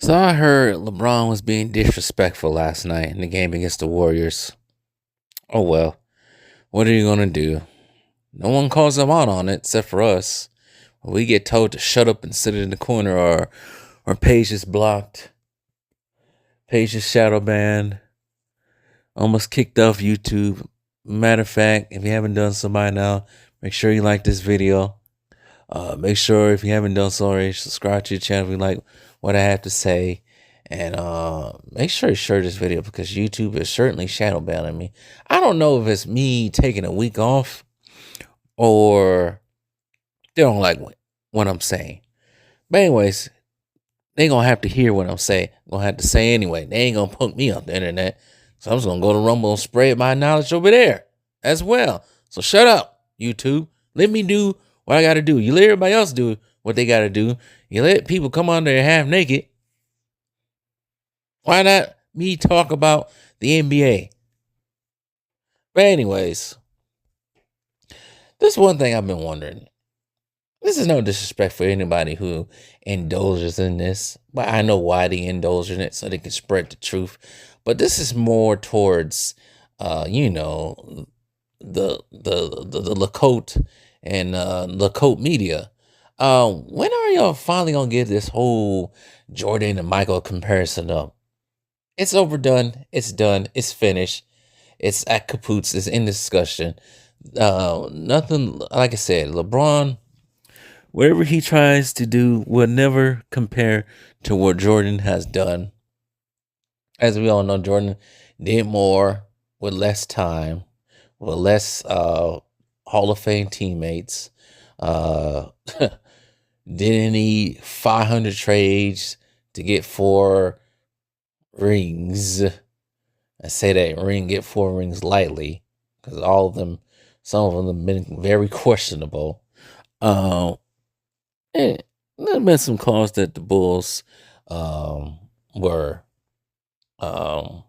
So I heard LeBron was being disrespectful last night in the game against the Warriors. Oh well, what are you gonna do? No one calls him out on it except for us. We get told to shut up and sit in the corner, or our page is blocked, page is shadow banned, almost kicked off YouTube. Matter of fact, if you haven't done so by now, make sure you like this video. Make sure if you haven't done so already, subscribe to the channel if you like what I have to say. And make sure you share this video because YouTube is certainly shadow banning me. I don't know if it's me taking a week off or they don't like what I'm saying. But anyways, they gonna have to hear what I'm saying. Gonna have to say anyway. They ain't gonna punk me off the internet. So I'm just gonna go to Rumble and spread my knowledge over there as well. So shut up, YouTube. Let me do what I gotta do. You let everybody else do what they gotta do. You let people come on there half naked. Why not me talk about the NBA? But anyways, this is one thing I've been wondering. This is no disrespect for anybody who indulges in this, but I know why they indulge in it so they can spread the truth. But this is more towards, the Lacote and Lacote media. When are y'all finally gonna get this whole Jordan and Michael comparison up? It's overdone. It's done. It's finished. It's at kapoots. It's in discussion. Nothing, like I said, LeBron, whatever he tries to do will never compare to what Jordan has done. As we all know, Jordan did more with less time, with less Hall of Fame teammates. Didn't need 500 trades to get 4 rings. I say that get 4 rings lightly because all of them, some of them have been very questionable. And there have been some calls that the Bulls were I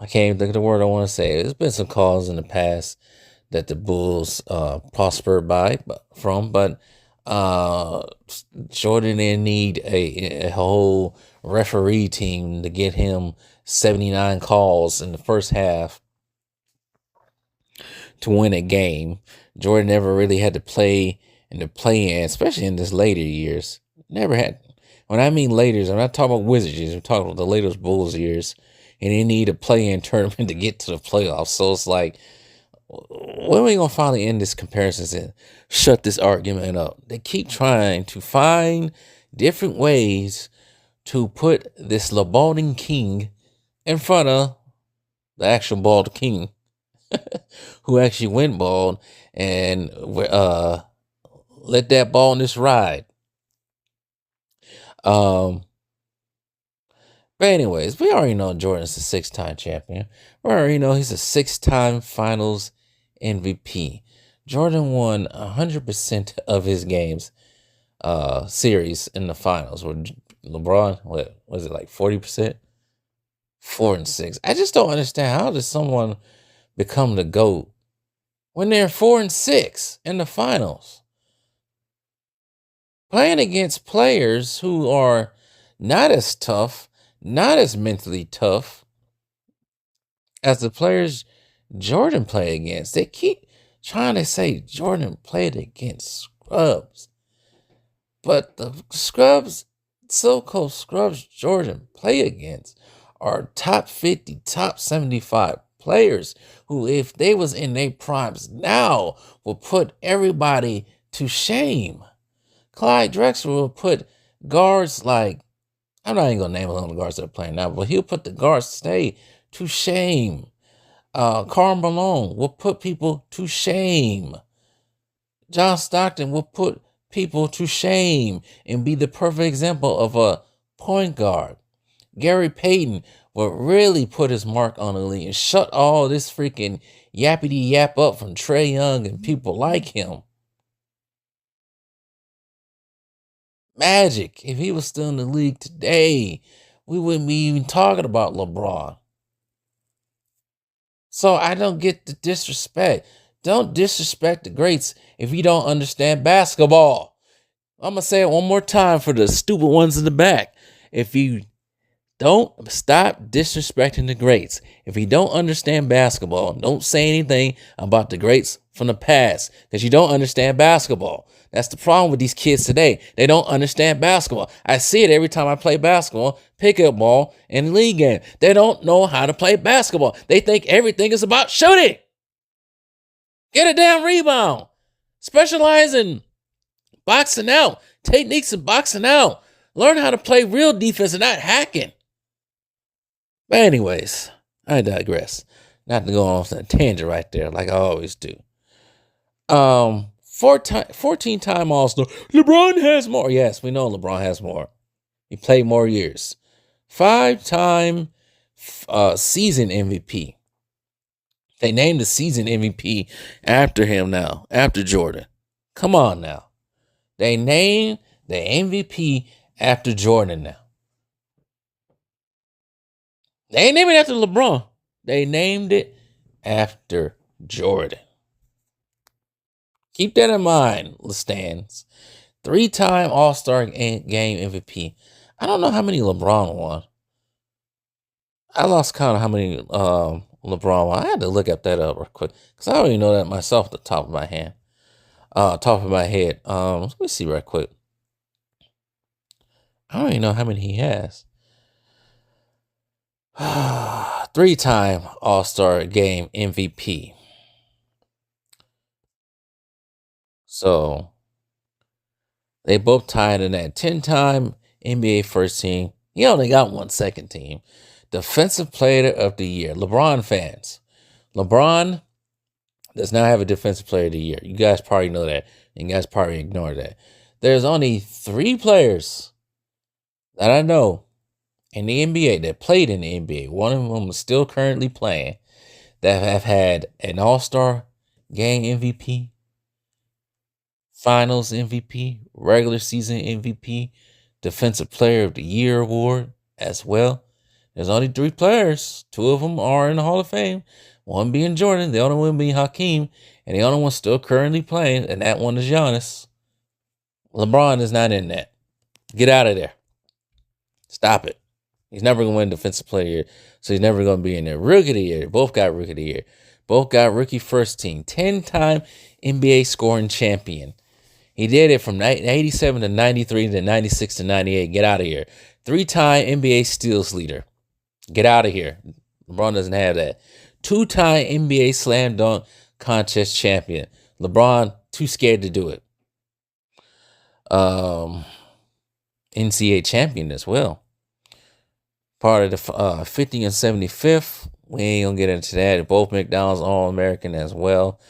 can't even think of the word I want to say. There's been some calls in the past that the Bulls prospered from, but Jordan didn't need a whole referee team to get him 79 calls in the first half to win a game. Jordan never really had to play in the play-in, especially in his later years. Never had. When I mean later, I'm not talking about Wizards years. I'm talking about the latest Bulls years. And they need a play-in tournament to get to the playoffs. So it's like, when are we going to finally end this comparison and shut this argument up? They keep trying to find different ways to put this LeBalding king in front of the actual bald king who actually went bald and let that baldness ride. But anyways, we already know Jordan's a 6-time champion. We already know he's a 6-time finals MVP. Jordan won 100% of his games series in the finals. Where LeBron, what was it, like 40%? 4-6. I just don't understand, how does someone become the GOAT when they're 4-6 in the finals? Playing against players who are not as tough, not as mentally tough as the players Jordan played against. They keep trying to say Jordan played against scrubs. But the scrubs, so-called scrubs Jordan played against are top 50, top 75 players who, if they was in their primes now, will put everybody to shame. Clyde Drexler will put guards like, I'm not even going to name all the guards that are playing now, but he'll put the guards stay to shame. Karl Malone will put people to shame. John Stockton will put people to shame and be the perfect example of a point guard. Gary Payton will really put his mark on the league and shut all this freaking yappity yap up from Trae Young and people like him. Magic, if he was still in the league today, we wouldn't be even talking about LeBron. So I don't get the disrespect. Don't disrespect the greats if you don't understand basketball. I'm going to say it one more time for the stupid ones in the back. If you don't stop disrespecting the greats, if you don't understand basketball, don't say anything about the greats from the past because you don't understand basketball. That's the problem with these kids today. They don't understand basketball. I see it every time I play basketball, pickup ball, and league game. They don't know how to play basketball. They think everything is about shooting. Get a damn rebound. Specialize in boxing out. Techniques of boxing out. Learn how to play real defense and not hacking. But anyways, I digress. Not to go off on a tangent right there like I always do. 14-time All-Star. LeBron has more. Yes, we know LeBron has more. He played more years. 5-time season MVP. They named the season MVP after him now, after Jordan. Come on now. They named the MVP after Jordan now. They ain't named it after LeBron. They named it after Jordan. Keep that in mind, Lestans. 3-time All-Star Game MVP. I don't know how many LeBron won. I lost count of how many LeBron won. I had to look up that up real quick because I don't even know that myself at the top of my head. Let me see right quick. I don't even know how many he has. 3-time All-Star Game MVP. So they both tied in that. 10-time NBA first team. He only got one second team. Defensive Player of the Year. LeBron fans. LeBron does not have a Defensive Player of the Year. You guys probably know that. You guys probably ignore that. There's only 3 players that I know in the NBA that played in the NBA. One of them is still currently playing that have had an All-Star Game MVP, Finals MVP, regular season MVP, Defensive Player of the Year award as well. There's only 3 players. 2 of them are in the Hall of Fame. One being Jordan, the other one being Hakeem, and the other one still currently playing, and that one is Giannis. LeBron is not in that. Get out of there. Stop it. He's never going to win Defensive Player of the Year, so he's never going to be in there. Rookie of the Year. Both got Rookie of the Year. Both got Rookie First Team. 10-time NBA scoring champion. He did it from 87 to 93 to 96 to 98. Get out of here. 3-time NBA steals leader. Get out of here. LeBron doesn't have that. 2-time NBA slam dunk contest champion. LeBron too scared to do it. NCAA champion as well. Part of the 50 and 75th. We ain't gonna get into that. Both McDonald's All-American as well.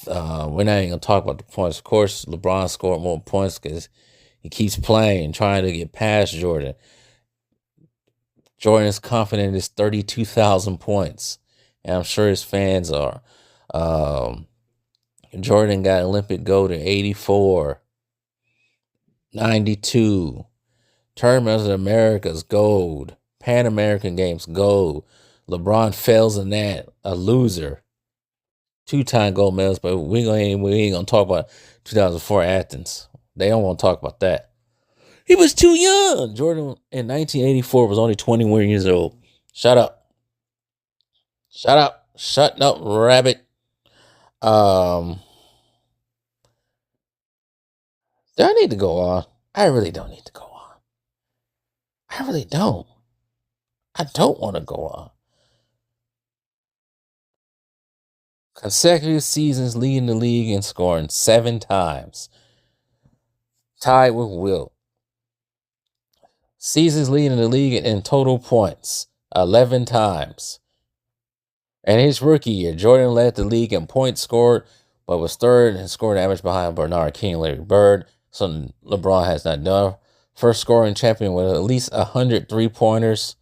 We're not even gonna talk about the points. Of course, LeBron scored more points because he keeps playing, trying to get past Jordan. Jordan is confident in his 32,000 points, and I'm sure his fans are. Jordan got Olympic gold in 84, 92, Tournament of the Americas gold, Pan American Games gold. LeBron fails in that, a loser. 2-time gold medals, but we ain't gonna talk about 2004 Athens. They don't want to talk about that. He was too young. Jordan in 1984 was only 21 years old. Shut up. Shut up. Shut up, rabbit. Do I need to go on? I really don't need to go on. I really don't. I don't want to go on. Consecutive seasons leading the league in scoring 7 times. Tied with Wilt. Seasons leading the league in total points 11 times. In his rookie year, Jordan led the league in points scored, but was third in scoring average behind Bernard King and Larry Bird, something LeBron has not done. First scoring champion with at least 100 3-pointers,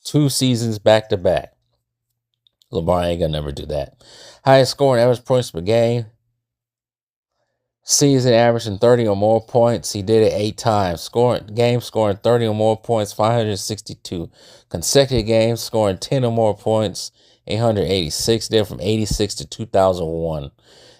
2 seasons back to back. LeBron ain't gonna never do that. Highest scoring average points per game. Season averaging 30 or more points. He did it 8 times. Scoring 30 or more points, 562. Consecutive games scoring 10 or more points, 886. Did from 86 to 2001.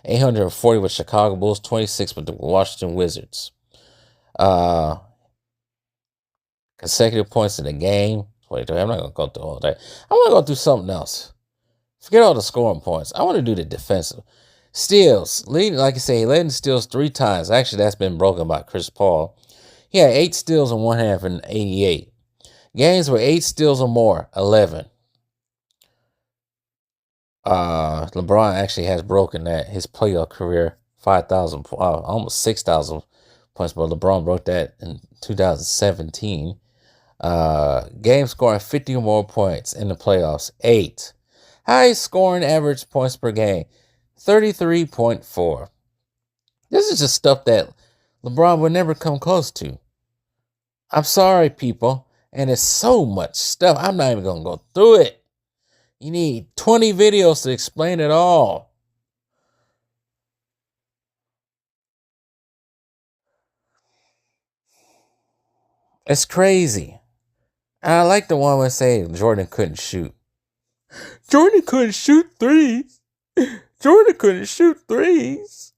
840 with Chicago Bulls, 26 with the Washington Wizards. Uh, Consecutive points in the game. Wait, I'm not gonna go through all that. I want to go through something else. Forget all the scoring points. I want to do the defensive steals. Leading, like I say, he led in steals 3 times. Actually, that's been broken by Chris Paul. He had 8 steals in one half in 88. Games were 8 steals or more, 11. LeBron actually has broken that his playoff career 5,000, almost 6,000 points, but LeBron broke that in 2017. Game scoring 50 or more points in the playoffs, 8. Highest scoring average points per game, 33.4. This is just stuff that LeBron would never come close to. I'm sorry, people. And it's so much stuff. I'm not even going to go through it. You need 20 videos to explain it all. It's crazy. And I like the one where say Jordan couldn't shoot. Jordan couldn't shoot threes. Jordan couldn't shoot threes.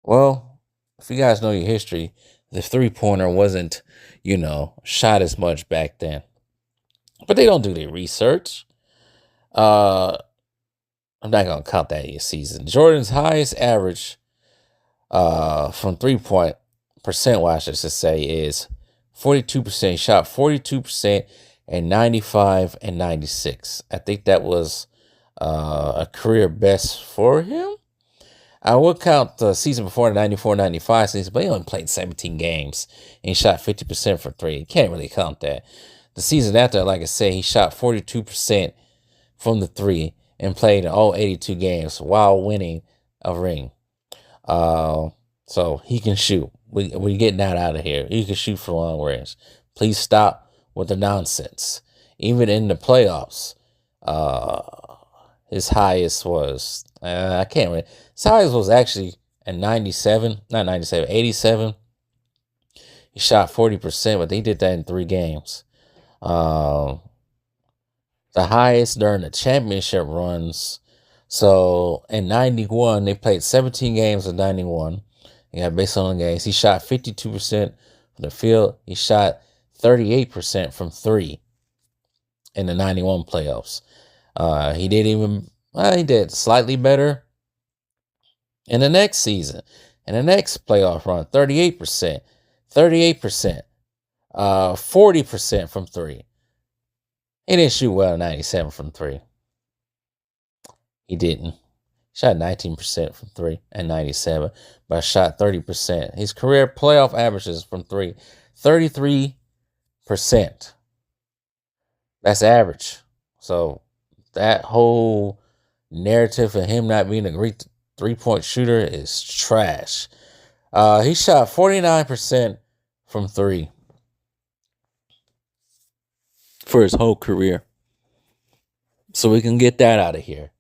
Well, if you guys know your history, the 3-pointer wasn't, shot as much back then. But they don't do their research. I'm not going to count that in your season. Jordan's highest average from 3-point percent-wise, I should say, is 42%. He shot 42% and 95 and 96. I think that was a career best for him. I would count the season before the 94-95 season, but he only played 17 games and he shot 50% for 3. You can't really count that. The season after, like I said, he shot 42% from the 3 and played all 82 games while winning a ring. So he can shoot. We're getting that out of here. He can shoot for long range. Please stop with the nonsense. Even in the playoffs, his highest was, I can't remember. His highest was actually at 97, not 97, 87. He shot 40%, but they did that in 3 games. The highest during the championship runs. So in 91, they played 17 games in 91. Yeah, based on the games, he shot 52% from the field. He shot 38% from 3 in the 91 playoffs. He did slightly better in the next season. In the next playoff run, 38%, 38%, 40% from 3. He didn't shoot well in 97 from 3. He didn't. Shot 19% from 3 and 97, but shot 30%. His career playoff averages from 3, 33%. That's average. So that whole narrative of him not being a great 3-point shooter is trash. He shot 49% from 3 for his whole career. So we can get that out of here.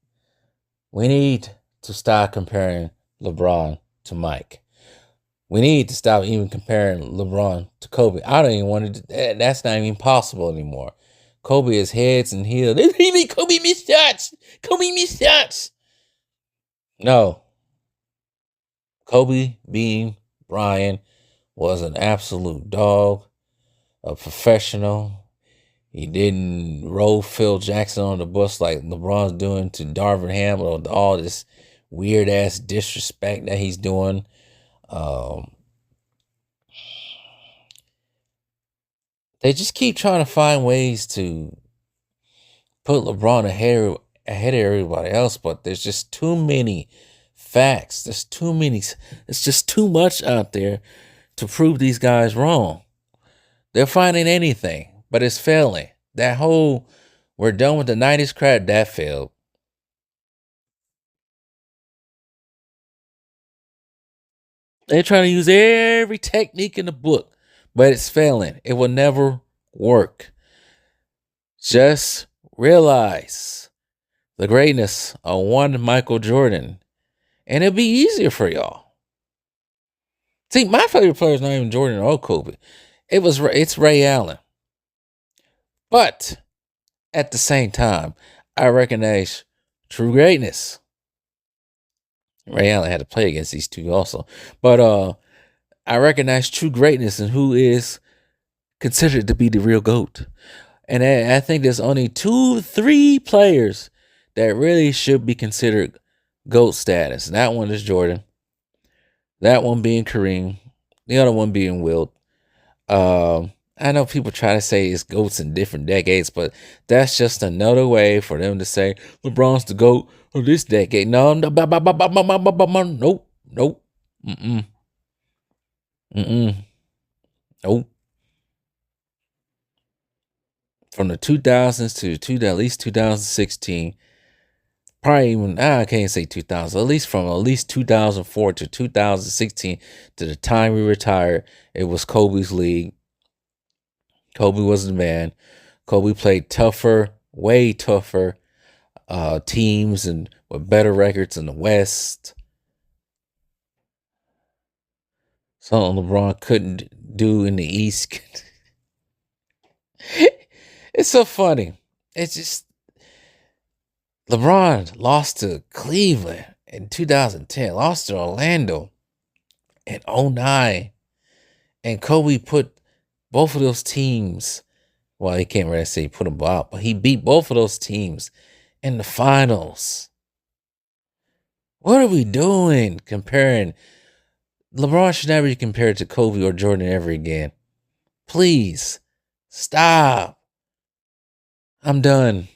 We need to stop comparing LeBron to Mike. We need to stop even comparing LeBron to Kobe. I don't even want to. That's not even possible anymore. Kobe is heads and heels. Kobe missed shots. Kobe missed shots. No. Kobe Bean Bryant was an absolute dog, a professional. He didn't roll Phil Jackson on the bus like LeBron's doing to Darvin Ham or all this weird ass disrespect that he's doing. They just keep trying to find ways to put LeBron ahead of everybody else, but there's just too many facts. There's too many. It's just too much out there to prove these guys wrong. They're finding anything, but it's failing. That whole we're done with the 90s crap, that failed. They're trying to use every technique in the book, but it's failing. It will never work. Just realize the greatness of one Michael Jordan, and it'll be easier for y'all. See, my favorite player is not even Jordan or Kobe. It's Ray Allen. But at the same time, I recognize true greatness. Ray Allen had to play against these two also. But I recognize true greatness and who is considered to be the real GOAT. And I think there's only 3 players that really should be considered GOAT status. That one is Jordan. That one being Kareem. The other one being Wilt. I know people try to say it's GOATs in different decades, but that's just another way for them to say LeBron's the GOAT of this decade. No, nope, nope, nope. From the 2000s to at least 2016, probably even I can't say 2000, at least from 2004 to 2016 to the time we retired, it was Kobe's league. Kobe was the man. Kobe played tougher, way tougher teams and with better records in the West. Something LeBron couldn't do in the East. It's so funny. It's just LeBron lost to Cleveland in 2010, lost to Orlando in 2009. And Kobe put both of those teams, well, he can't really say put them out, but he beat both of those teams in the finals. What are we doing comparing? LeBron should never be compared to Kobe or Jordan ever again. Please, stop. I'm done.